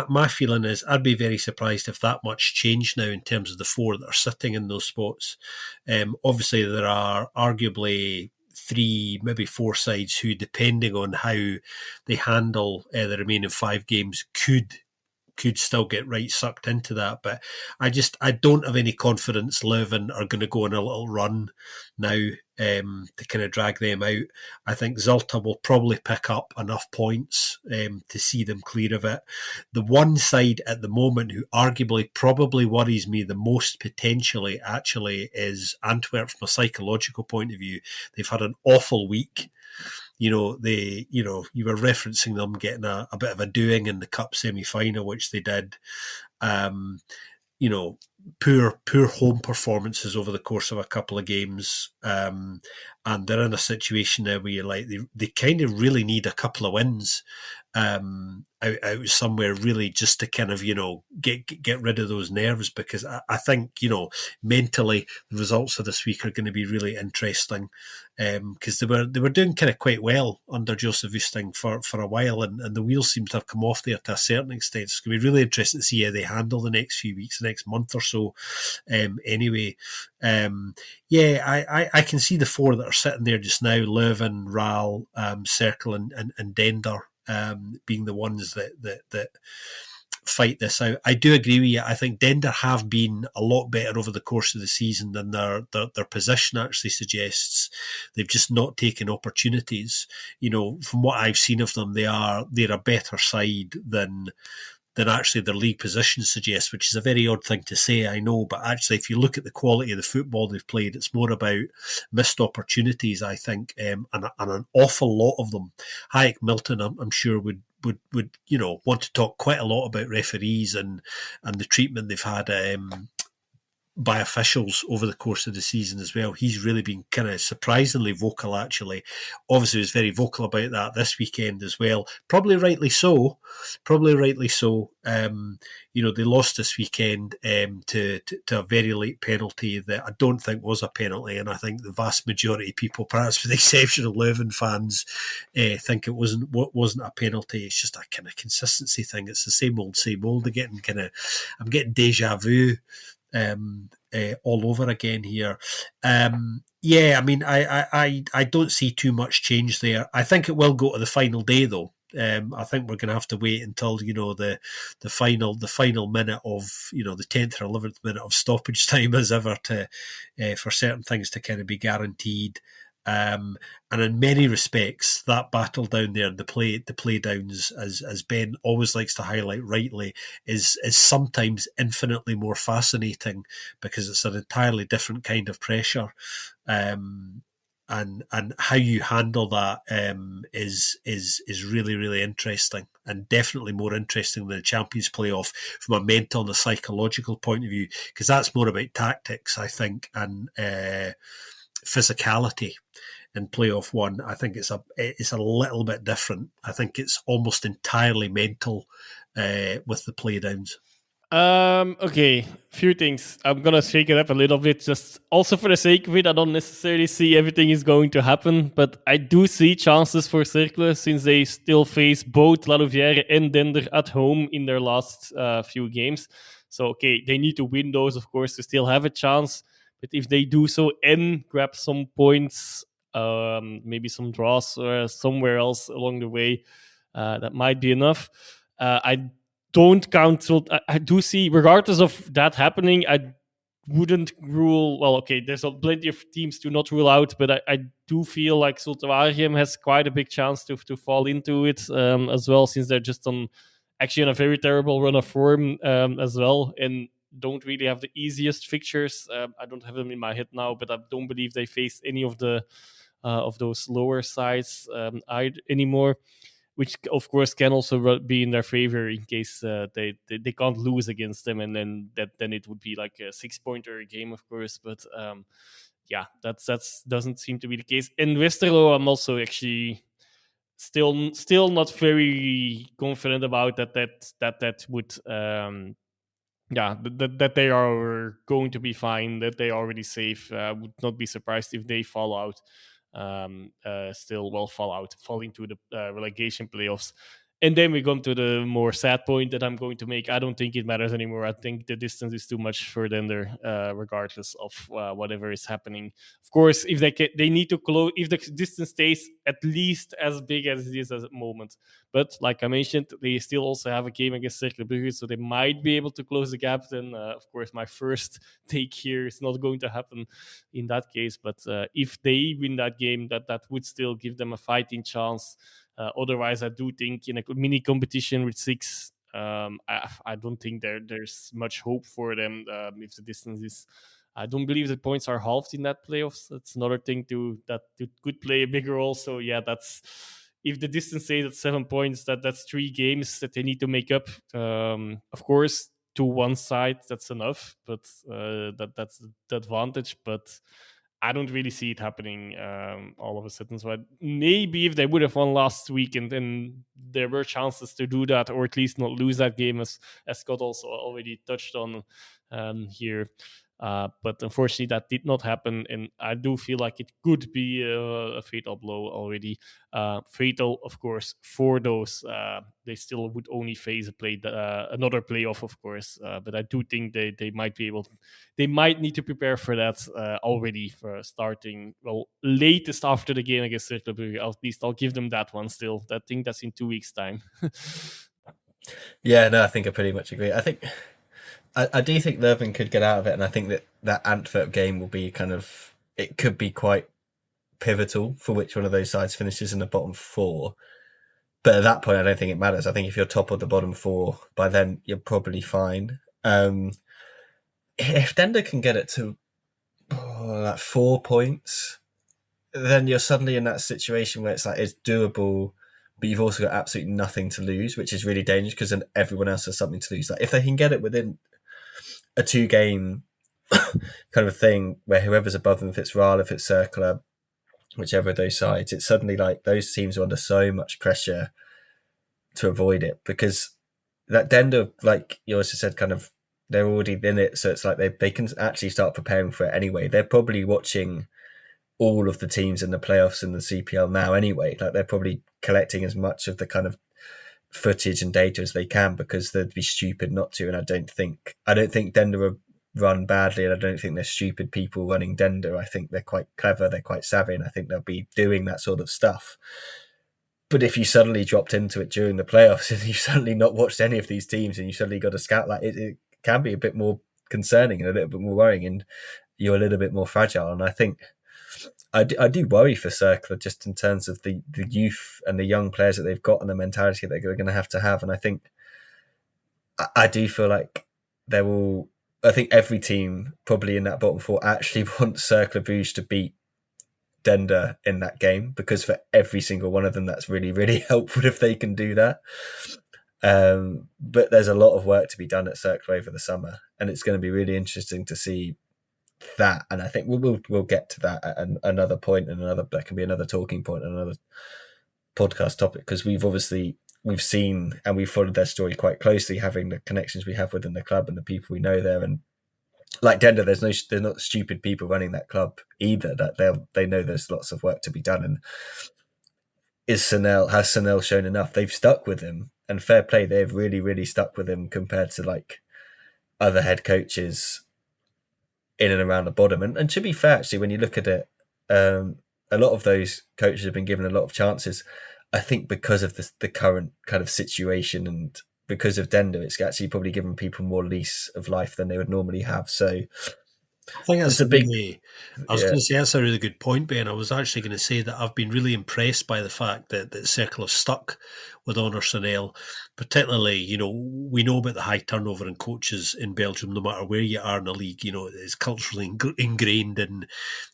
my feeling is I'd be very surprised if that much changed now in terms of the 4 that are sitting in those spots. Obviously, there are arguably 3, maybe 4 sides who, depending on how they handle the remaining 5 games, could still get right sucked into that. But I don't have any confidence Leuven are going to go on a little run now to kind of drag them out. I think Zilta will probably pick up enough points to see them clear of it. The one side at the moment who arguably probably worries me the most potentially actually is Antwerp from a psychological point of view. They've had an awful week. You were referencing them getting a bit of a doing in the cup semi-final, which they did. Poor home performances over the course of a couple of games, and they're in a situation now where they kind of really need a couple of wins out somewhere, really, just to kind of get rid of those nerves, because I think mentally the results of this week are going to be really interesting, because they were doing kind of quite well under Joseph Oosting for a while, and the wheels seem to have come off there to a certain extent. It's going to be really interesting to see how they handle the next few weeks, the next month or so. Anyway, I can see the 4 that are sitting there just now: Leuven, Ral, Circle, and Dender being the ones that fight this out. I do agree with you. I think Dender have been a lot better over the course of the season than their position actually suggests. They've just not taken opportunities. From what I've seen of them, they're a better side than actually their league position suggests, which is a very odd thing to say, I know, but actually if you look at the quality of the football they've played, it's more about missed opportunities, I think, and an awful lot of them. Hayek Milton, I'm sure, would want to talk quite a lot about referees and the treatment they've had by officials over the course of the season as well. He's really been kind of surprisingly vocal, actually. Obviously, he was very vocal about that this weekend as well. Probably rightly so. They lost this weekend to a very late penalty that I don't think was a penalty, and I think the vast majority of people, perhaps with the exception of Leuven fans, think it wasn't a penalty. It's just a kind of consistency thing. It's the same old. I'm getting deja vu all over again here. I don't see too much change there. I think it will go to the final day, though. I think we're going to have to wait until the final minute of the 10th or 11th minute of stoppage time as ever for certain things to kind of be guaranteed. And in many respects, that battle down there, the play downs, as Ben always likes to highlight rightly, is sometimes infinitely more fascinating because it's an entirely different kind of pressure. and how you handle that is really, really interesting, and definitely more interesting than the Champions playoff from a mental and a psychological point of view, because that's more about tactics, I think, and physicality. In playoff one, I think it's a little bit different. I think it's almost entirely mental with the playdowns. Okay, few things. I'm gonna shake it up a little bit, just also for the sake of it. I don't necessarily see everything is going to happen, but I do see chances for Cercle, since they still face both La Louvière and Dender at home in their last few games. So, okay, they need to win those, of course, to still have a chance. But if they do so and grab some points, maybe some draws somewhere else along the way, that might be enough. I don't count. So I do see, regardless of that happening, I wouldn't rule. Well, okay, there's plenty of teams to not rule out, but I do feel like Sint Truiden has quite a big chance to fall into it as well, since they're just actually on a very terrible run of form as well, and don't really have the easiest fixtures. I don't have them in my head now, but I don't believe they face any of those lower sides anymore, which of course can also be in their favor in case they can't lose against them, and then it would be like a 6-pointer game, of course. But yeah, that's doesn't seem to be the case. In Westerlo, I'm also actually still not very confident about that would that they are going to be fine, that they are already safe. Would not be surprised if they fall out. Fall into the relegation playoffs. And then we come to the more sad point that I'm going to make. I don't think it matters anymore. I think the distance is too much for Dender, regardless of whatever is happening. Of course, if they need to close, if the distance stays at least as big as it is at the moment. But like I mentioned, they still also have a game against Cercle Brugge, so they might be able to close the gap. Then, of course, my first take here is not going to happen in that case. But if they win that game, that would still give them a fighting chance. Otherwise, I do think in a mini competition with 6, I don't think there's much hope for them if the distance is. I don't believe the points are halved in that playoffs. That's another thing that could play a big role. So yeah, that's if the distance stays at 7 points, that's 3 games that they need to make up. Of course, to one side, that's enough, but that's the advantage. But I don't really see it happening all of a sudden. So maybe if they would have won last week, and then there were chances to do that, or at least not lose that game, as Scott also already touched on here. But unfortunately, that did not happen, and I do feel like it could be a fatal blow already. Fatal, of course, for those. They still would only face another playoff, of course. But I do think they might be able. They might need to prepare for that already for starting. Well, latest after the game against Cercle Brugge. At least I'll give them that one still. I think that's in 2 weeks' time. Yeah, no, I think I pretty much agree. I think I do think Leuven could get out of it, and I think that Antwerp game will be it could be quite pivotal for which one of those sides finishes in the bottom 4. But at that point, I don't think it matters. I think if you're top of the bottom 4, by then you're probably fine. If Dender can get it to 4 points, then you're suddenly in that situation where it's doable, but you've also got absolutely nothing to lose, which is really dangerous because then everyone else has something to lose. Like if they can get it within a 2-game kind of a thing where whoever's above them, if it's RAL, if it's Cercle, whichever of those sides, it's suddenly like those teams are under so much pressure to avoid it, because that Dender, like you also said, kind of they're already in it, so it's like they can actually start preparing for it anyway. They're probably watching all of the teams in the playoffs in the CPL now anyway. Like they're probably collecting as much of the kind of footage and data as they can, because they'd be stupid not to. And I don't think Dender are run badly, and I don't think they're stupid people running Dender. I think they're quite clever, they're quite savvy, and I think they'll be doing that sort of stuff. But if you suddenly dropped into it during the playoffs and you've suddenly not watched any of these teams and you suddenly got a scout, like it can be a bit more concerning and a little bit more worrying, and you're a little bit more fragile. And I think I do worry for Cercle, just in terms of the youth and the young players that they've got and the mentality that they're going to have. And I think I do feel like I think every team probably in that bottom 4 actually wants Cercle Bruges to beat Dender in that game, because for every single one of them, that's really, really helpful if they can do that. But there's a lot of work to be done at Circle over the summer, and it's going to be really interesting to see that. And I think we'll get to that at another point, and that can be another talking point and another podcast topic, because we've seen and we've followed their story quite closely, having the connections we have within the club and the people we know there. And like Dender, they're not stupid people running that club either. That they know there's lots of work to be done. And has Sanel shown enough? They've stuck with him, and fair play, they've really, really stuck with him compared to like other head coaches in and around the bottom. And to be fair, actually, when you look at it, a lot of those coaches have been given a lot of chances. I think because of the current kind of situation and because of Dender, it's actually probably given people more lease of life than they would normally have. So I think that's going to say that's a really good point, Ben. I was actually going to say that I've been really impressed by the fact that Circle have stuck with Honor Sanel, particularly, we know about the high turnover in coaches in Belgium, no matter where you are in the league. It's culturally ingrained in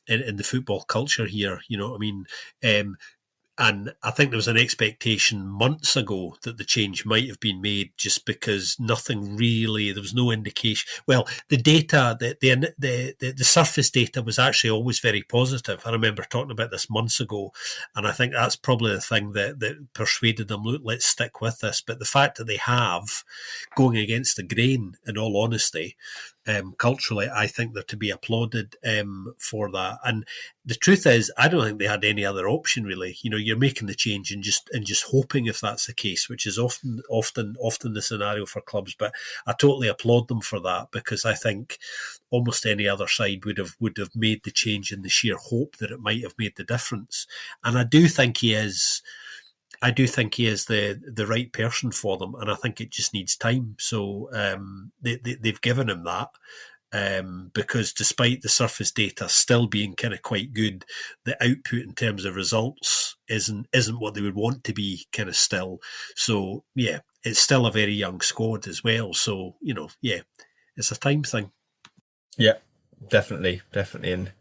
the football culture here. You know what I mean? And I think there was an expectation months ago that the change might have been made, just because there was no indication. Well, the data, the surface data was actually always very positive. I remember talking about this months ago, and I think that's probably the thing that persuaded them, look, let's stick with this. But the fact that they have, going against the grain, in all honesty, culturally, I think they're to be applauded for that. And the truth is, I don't think they had any other option, really. You're making the change and just hoping, if that's the case, which is often the scenario for clubs. But I totally applaud them for that, because I think almost any other side would have made the change in the sheer hope that it might have made the difference. And I do think he is the right person for them, and I think it just needs time. So they've given him that, because despite the surface data still being kind of quite good, the output in terms of results isn't what they would want to be, kind of still. So yeah, it's still a very young squad as well. So it's a time thing. Yeah, definitely, and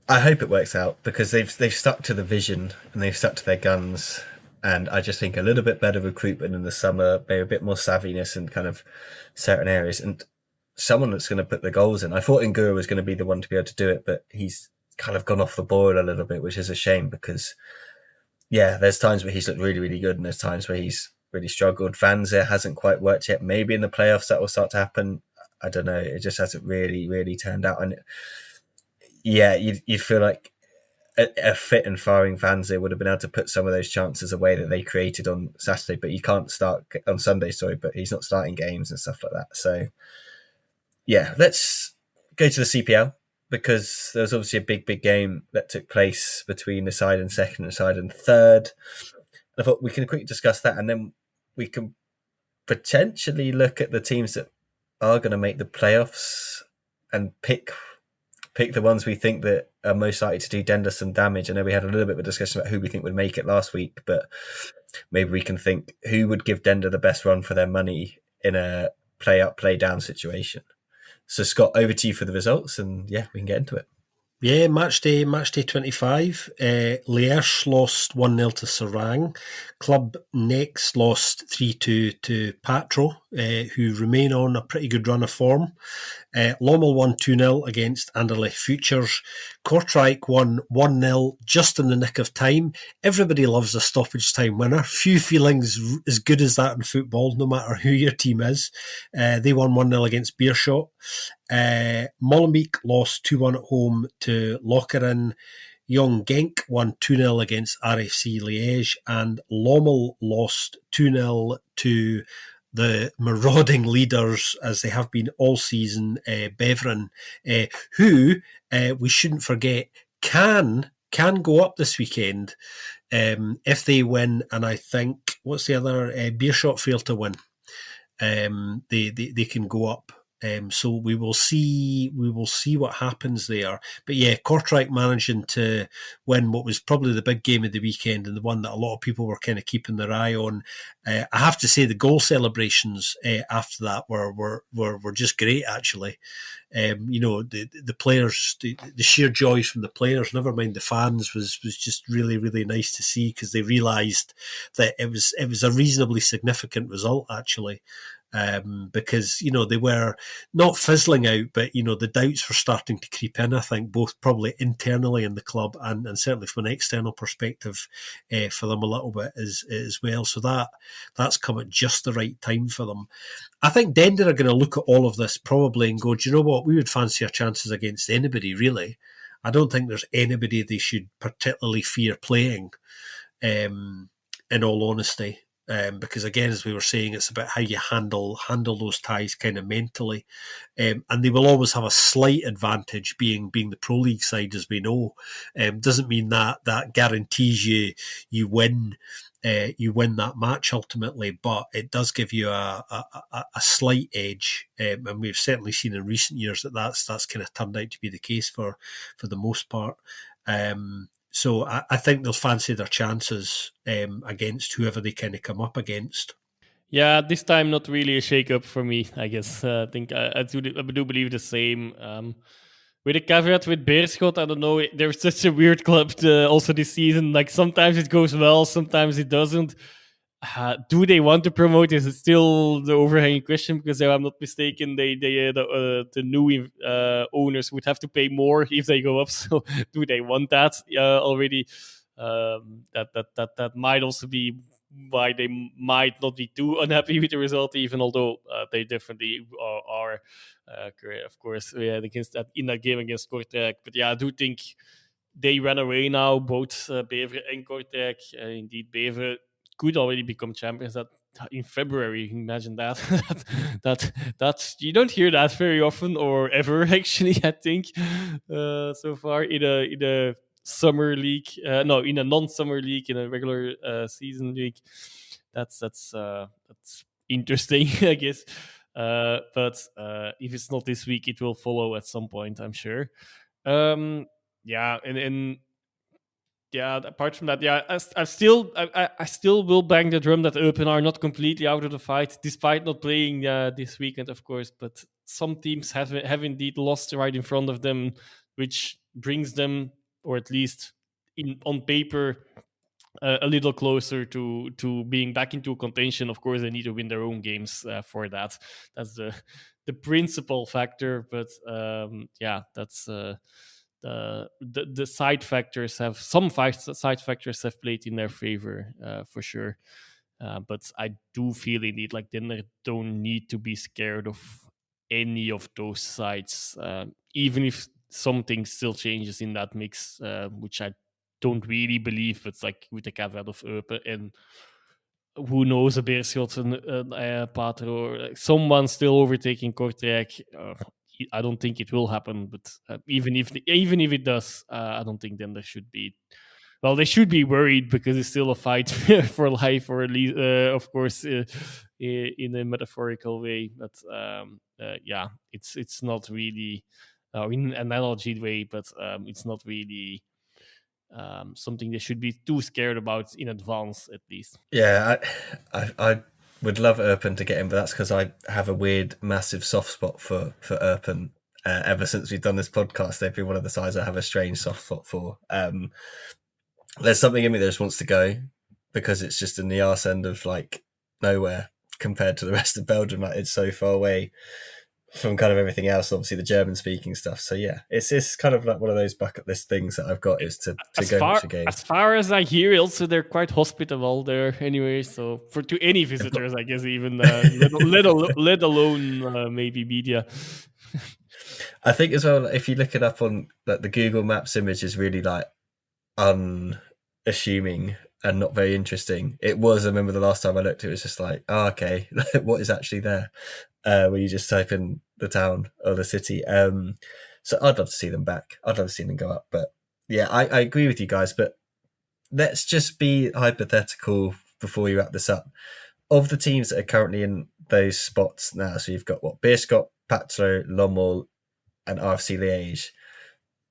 I hope it works out, because they've stuck to the vision and they've stuck to their guns. And I just think a little bit better recruitment in the summer, maybe a bit more savviness in kind of certain areas, and someone that's going to put the goals in. I thought Ngura was going to be the one to be able to do it, but he's kind of gone off the boil a little bit, which is a shame, because there's times where he's looked really, really good, and there's times where he's really struggled. Vanzer hasn't quite worked yet. Maybe in the playoffs that will start to happen. I don't know. It just hasn't really, really turned out. And you'd feel like a fit and firing Vanzer would have been able to put some of those chances away that they created on Saturday, but you can't start on Sunday, but he's not starting games and stuff like that. So let's go to the CPL, because there was obviously a big game that took place between the side in second and the side in third. I thought we can quickly discuss that, and then we can potentially look at the teams that are going to make the playoffs and pick the ones we think that are most likely to do Dender some damage. I know we had a little bit of a discussion about who we think would make it last week, but maybe we can think who would give Dender the best run for their money in a play up, play down situation. So Scott, over to you for the results, and we can get into it. Yeah, match day 25. Liège lost 1-0 to Serang. Club Next lost 3-2 to Patro, who remain on a pretty good run of form. Lommel won 2-0 against Anderlecht Futures. Kortrijk won 1-0 just in the nick of time. Everybody loves a stoppage time winner. Few feelings as good as that in football, no matter who your team is. They won 1-0 against Beerschot. Molenbeek lost 2-1 at home to Lokeren. Young Genk won 2-0 against RFC Liège, and Lommel lost 2-0 to the marauding leaders, as they have been all season, Beveren, who we shouldn't forget can go up this weekend if they win. And I think, what's the other? Beerschot failed to win. They can go up So we will see what happens there. But yeah, Kortrijk managing to win what was probably the big game of the weekend and the one that a lot of people were kind of keeping their eye on. I have to say the goal celebrations after that were just great, actually. The players, the sheer joy from the players, never mind the fans, was just really, really nice to see, because they realised that it was a reasonably significant result, actually. Because they were not fizzling out, but the doubts were starting to creep in. I think both probably internally in the club and certainly from an external perspective for them a little bit as well. So that's come at just the right time for them. I think Dender are going to look at all of this probably and go, do you know what? We would fancy our chances against anybody, really. I don't think there's anybody they should particularly fear playing, in all honesty. Because again, as we were saying, it's about how you handle those ties kind of mentally, and they will always have a slight advantage being the Pro League side, as we know. Doesn't mean that guarantees you win that match ultimately, but it does give you a slight edge, and we've certainly seen in recent years that's kind of turned out to be the case for the most part. So I think they'll fancy their chances against whoever they kind of come up against. Yeah, this time not really a shake-up for me, I guess. I think I do believe the same. With a caveat with Beerschot, I don't know, they're such a weird club also this season. Like, sometimes it goes well, sometimes it doesn't. Do they want to promote? Is it still the overhanging question? Because if I'm not mistaken, the new owners would have to pay more if they go up. So do they want that already? That might also be why they might not be too unhappy with the result, even although they definitely are of course, against that in that game against Kortrijk. But yeah, I do think they ran away now, both Beveren and Kortrijk. Indeed, Beveren could already become champions in February. Imagine that. that you don't hear that very often or ever, actually. I think so far in a summer league, in a non-summer league, in a regular season league. That's interesting, I guess. But if it's not this week, it will follow at some point, I'm sure. Yeah, and yeah, apart from that, yeah, I still will bang the drum that Eupen are not completely out of the fight, despite not playing this weekend, of course. But some teams have indeed lost right in front of them, which brings them, or at least on paper, a little closer to being back into contention. Of course, they need to win their own games for that. That's the principal factor. But yeah, that's. The side factors have played in their favor for sure, but I do feel indeed like Dender don't need to be scared of any of those sides, even if something still changes in that mix, which I don't really believe. It's like with the caveat of Eupen and who knows, a Beerschot and Pater, or someone still overtaking Kortrijk. I don't think it will happen, but even if it does, I don't think then there should be. Well, they should be worried because it's still a fight for life, or at least, of course, in a metaphorical way. But yeah, it's not really in an analogy way, but it's not really something they should be too scared about in advance, at least. Yeah, I would love Eupen to get in, but that's because I have a weird, massive soft spot for Eupen. Ever since we've done this podcast, they've been one of the sides I have a strange soft spot for. There's something in me that just wants to go because it's just in the arse end of like nowhere compared to the rest of Belgium. Like, it's so far away from kind of everything else, obviously the German speaking stuff. So yeah, it's kind of like one of those bucket list things that I've got is to go watch a game. As far as I hear, also they're quite hospitable there anyway. So to any visitors, I guess, even let alone maybe media. I think as well, if you look it up on like the Google Maps image is really like unassuming and not very interesting. It was, I remember the last time I looked, it was just like, oh, okay, what is actually there? Where you just type in the town or the city. So I'd love to see them back. I'd love to see them go up. But yeah, I agree with you guys. But let's just be hypothetical before we wrap this up. Of the teams that are currently in those spots now, so you've got Beerschot, Patro, Lommel, and RFC Liège.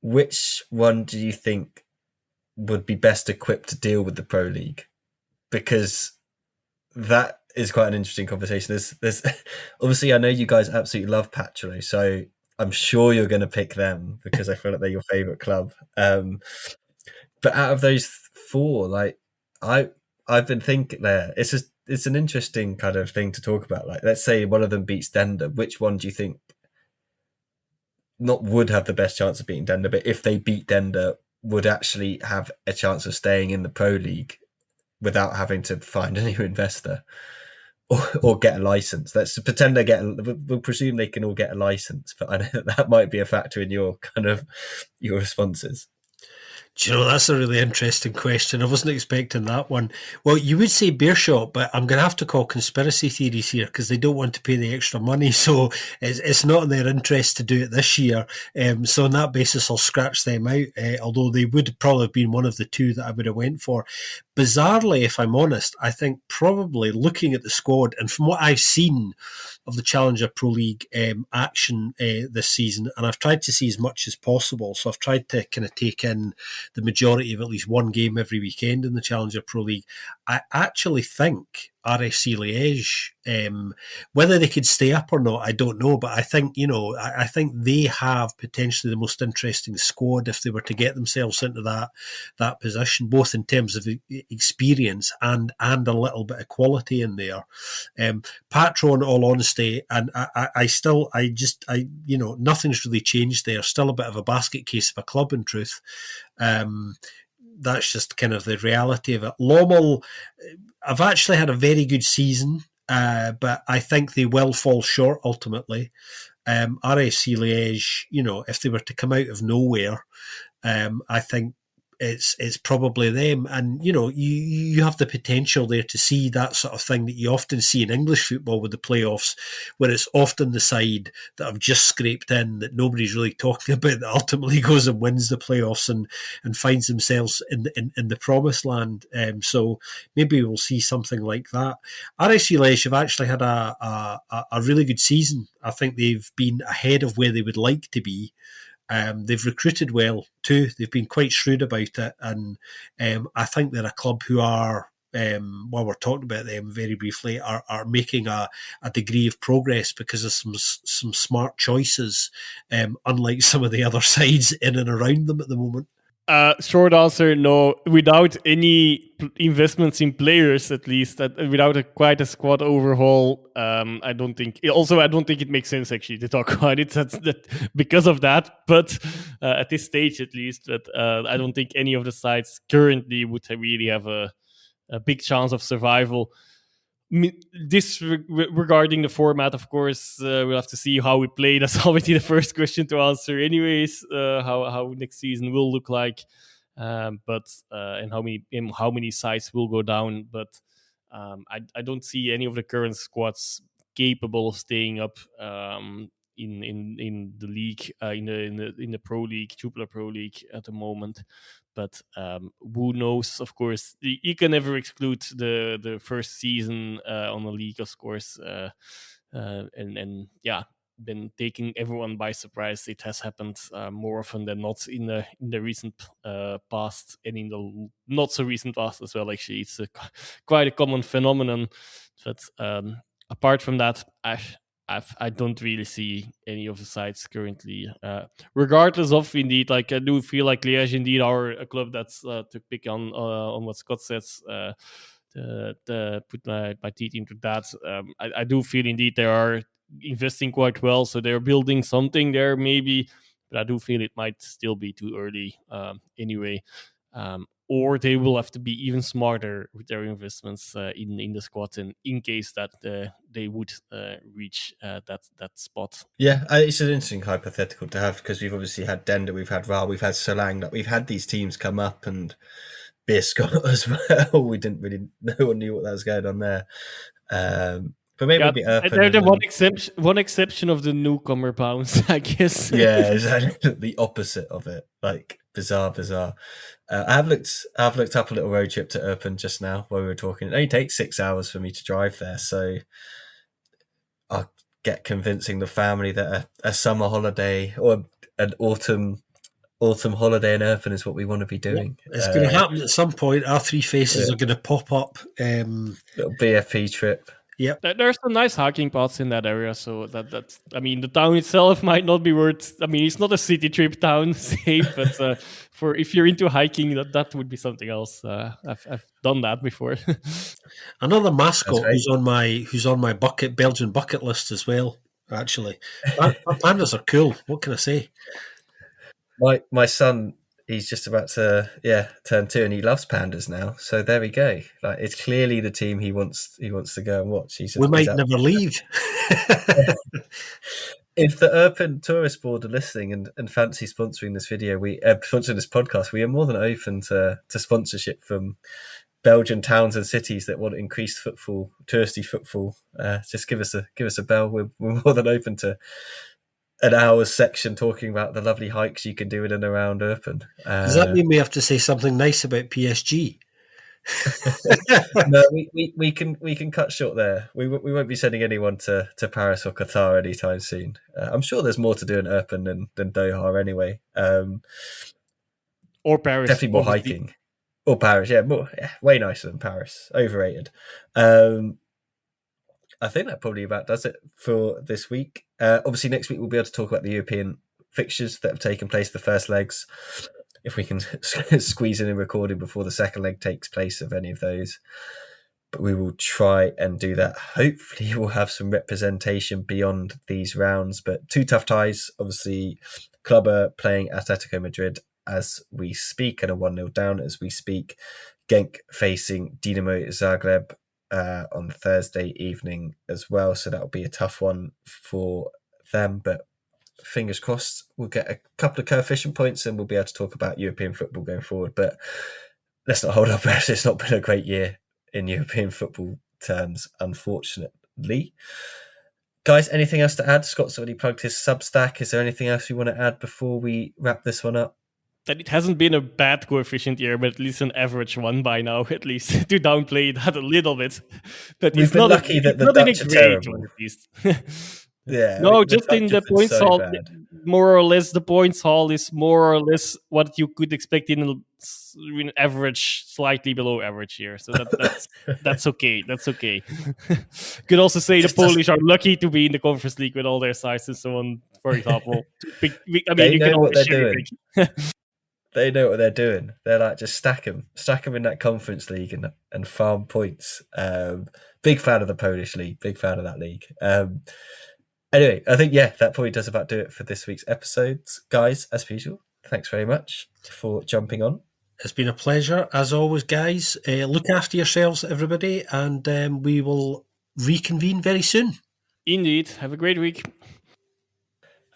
Which one do you think would be best equipped to deal with the Pro League? Because that is quite an interesting conversation. There's obviously, I know you guys absolutely love Patro, so I'm sure you're going to pick them because I feel like they're your favourite club. But out of those four, like I've been thinking there, it's an interesting kind of thing to talk about. Like, let's say one of them beats Dender. Which one do you think not would have the best chance of beating Dender, but if they beat Dender, would actually have a chance of staying in the Pro League without having to find a new investor or get a license? Let's pretend we'll presume they can all get a license, but I know that might be a factor in your kind of your responses. Do you know, that's a really interesting question. I wasn't expecting that one. Well, you would say Beershot, but I'm going to have to call conspiracy theories here because they don't want to pay the extra money. So it's not in their interest to do it this year. So on that basis, I'll scratch them out, although they would probably have been one of the two that I would have went for. Bizarrely, if I'm honest, I think probably looking at the squad and from what I've seen of the Challenger Pro League action this season, and I've tried to see as much as possible. So I've tried to kind of take in the majority of at least one game every weekend in the Challenger Pro League. I actually think RFC Liège, whether they could stay up or not, I don't know. But I think, I think they have potentially the most interesting squad if they were to get themselves into that position, both in terms of experience and a little bit of quality in there. Patro, in all honesty, and nothing's really changed there. Still a bit of a basket case of a club, in truth. That's just kind of the reality of it. Lommel, I've actually had a very good season, but I think they will fall short ultimately. RFC Liège, if they were to come out of nowhere, I think it's probably them. And, you have the potential there to see that sort of thing that you often see in English football with the playoffs, where it's often the side that have just scraped in that nobody's really talking about that ultimately goes and wins the playoffs and finds themselves in the promised land. So maybe we'll see something like that. RSC Liège have actually had a really good season. I think they've been ahead of where they would like to be. They've recruited well too. They've been quite shrewd about it, and I think they're a club who are, while we're talking about them very briefly, are making a degree of progress because of some smart choices, unlike some of the other sides in and around them at the moment. Short answer, no. Without any investments in players, at least, without quite a squad overhaul, I don't think it makes sense actually to talk about it. That because of that, but at this stage at least, that I don't think any of the sides currently would really have a big chance of survival. This regarding the format, of course, we'll have to see how we play. That's already the first question to answer anyways, how next season will look like, but and how many sides will go down. But I don't see any of the current squads capable of staying up in the league, in the Pro League, Jupiler Pro League at the moment. But who knows? Of course, you can never exclude the first season on the league, of course, and yeah, been taking everyone by surprise. It has happened more often than not in the recent past, and in the not so recent past as well. Actually, it's quite a common phenomenon. But apart from that, I don't really see any of the sides currently. Regardless of, indeed, like I do feel like Liège indeed are a club that's to pick on what Scott says. To put my teeth into that, I do feel indeed they are investing quite well, so they're building something there maybe, but I do feel it might still be too early anyway. Or they will have to be even smarter with their investments in the squad, and in case that they would reach that spot. Yeah, it's an interesting hypothetical to have because we've obviously had Dender, we've had Ra, we've had Solang, that we've had these teams come up, and Beerschot as well. We didn't really, no one knew what that was going on there. But maybe it'll be They're the one exception of the newcomer bounce, I guess. Yeah, exactly. The opposite of it, like bizarre. I've looked up a little road trip to Eupen just now while we were talking. It only takes 6 hours for me to drive there, so get convincing the family that a summer holiday or an autumn holiday in Erpen is what we want to be doing. It's going to happen at some point. Our three faces are going to pop up. Little BFP trip. Yep. There's some nice hiking paths in that area, so that's. I mean, the town itself might not be worth. I mean, it's not a city trip town, safe, but for if you're into hiking, that would be something else. I've done that before. Another mascot who's on my Belgian bucket list as well. Actually, pandas are cool. What can I say? My son, he's just about to turn 2, and he loves pandas now. So there we go. Like, it's clearly the team he wants to go and watch. We might never leave. If the Erpen Tourist Board are listening and fancy sponsoring this video, sponsoring this podcast, we are more than open to sponsorship from Belgian towns and cities that want increased footfall, touristy footfall. Just give us a bell. We're more than open to an hour's section talking about the lovely hikes you can do in and around Erpen. Does that mean we have to say something nice about PSG? No, we can cut short there. We won't be sending anyone to Paris or Qatar anytime soon. I'm sure there's more to do in Erpen than Doha anyway. Or Paris. Definitely more obviously. hiking. Or Paris, way nicer than Paris. Overrated. I think that probably about does it for this week. Obviously, next week we'll be able to talk about the European fixtures that have taken place, the first legs, if we can squeeze in a recording before the second leg takes place of any of those. But we will try and do that. Hopefully we'll have some representation beyond these rounds. But 2 tough ties. Obviously, Club are playing Atletico Madrid as we speak, and a 1-0 down as we speak. Genk facing Dinamo Zagreb on Thursday evening as well. So that'll be a tough one for them. But fingers crossed, we'll get a couple of coefficient points and we'll be able to talk about European football going forward. But let's not hold up. It's not been a great year in European football terms, unfortunately. Guys, anything else to add? Scott's already plugged his Substack. Is there anything else you want to add before we wrap this one up? That it hasn't been a bad coefficient year, but at least an average one by now, at least, to downplay that a little bit. But We've been lucky that the Dutch are terrible. One, at least. Yeah. No, just in the points haul, more or less, the points haul is more or less what you could expect in an average, slightly below average year. So that's okay. That's okay. Could also say the Polish are lucky to be in the Conference League with all their size and so on, for example. They know what they're doing. They know what they're doing. They're like, just stack them in that Conference League and farm points. Big fan of the Polish league. Big fan of that league. Anyway, I think, that probably does about do it for this week's episodes. Guys, as usual, thanks very much for jumping on. It's been a pleasure, as always, guys. Look after yourselves, everybody, and we will reconvene very soon. Indeed. Have a great week.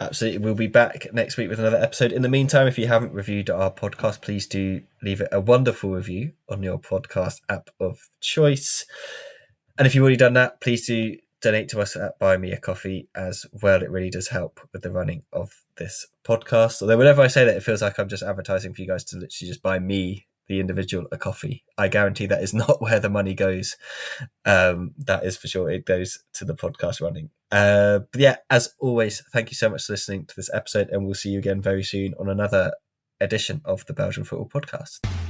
Absolutely. We'll be back next week with another episode. In the meantime, if you haven't reviewed our podcast, please do leave it a wonderful review on your podcast app of choice. And if you've already done that, please do donate to us at Buy Me a Coffee as well. It really does help with the running of this podcast. Although whenever I say that, it feels like I'm just advertising for you guys to literally just buy me, the individual, a coffee. I guarantee that is not where the money goes. That is for sure. It goes to the podcast running. But as always, thank you so much for listening to this episode, and we'll see you again very soon on another edition of the Belgian Football Podcast.